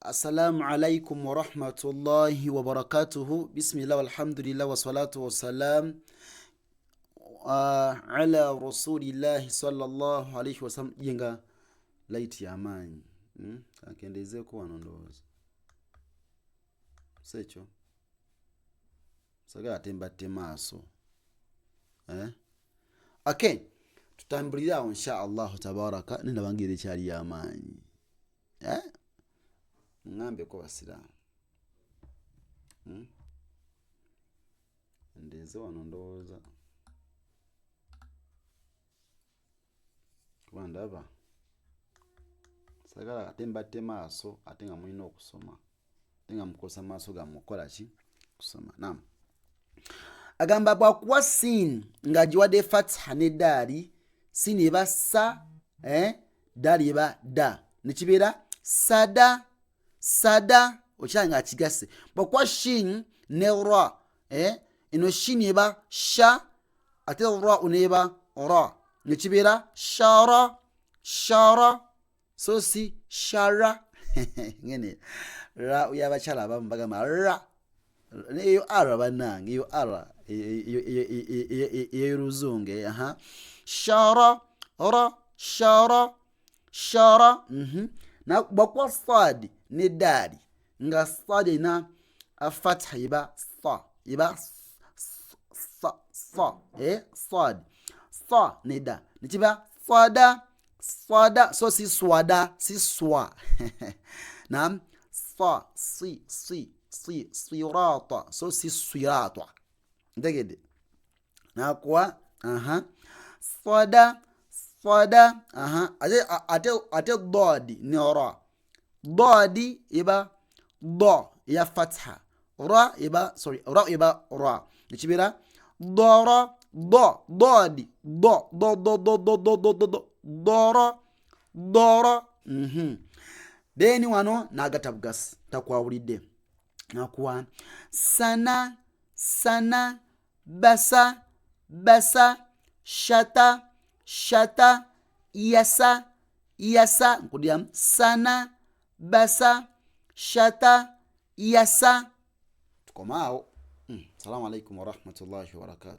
Assalamu alaikum wa rahmatullahi wa barakatuhu. Bismillah walhamdulillah wa salatu wa salam ala rasulillahi sallallahu alaihi wa sallam. Yenga laiti ya manyi akendeze ko wanondoza secho saga atembate maso okay, tutambulira insha Allah tabaraka nenda bangire cyari ya manyi ngambe ko basiramu ndeze wanondoza kubandaba sagala atembate maso atenga mulina okusoma tenga mukosa maso ga mukola ki kusoma. Naam, agamba bwa kuwa sin nga jiwade fatha ne dali sin eba sa dali eba da nikibera sada ochanga kigase bwa kuwa shin ne ra ino shin eba sha ate ra uneba ra nikibera shara so si shara ngene ra uyaba chala bambaga mara iyo ara banange iyo ara iyo ruzunge shara ra shara na bakwa sad ne dali nga sad ina fatha iba sa sad sa ne da nitiba swada so si swada si swa naam sa si sirata so si sirata ndegede na kwa swada ate dodi ni ra dodi iba do ya fatha ra iba ra nikibira dora dodi dora deni wano nagatabgas takwawulidde nakuwa sana basa shata yasa nkudia sana basa shata yasa tukomao. Assalamu alaikum wa rahmatullahi wa barakatuh.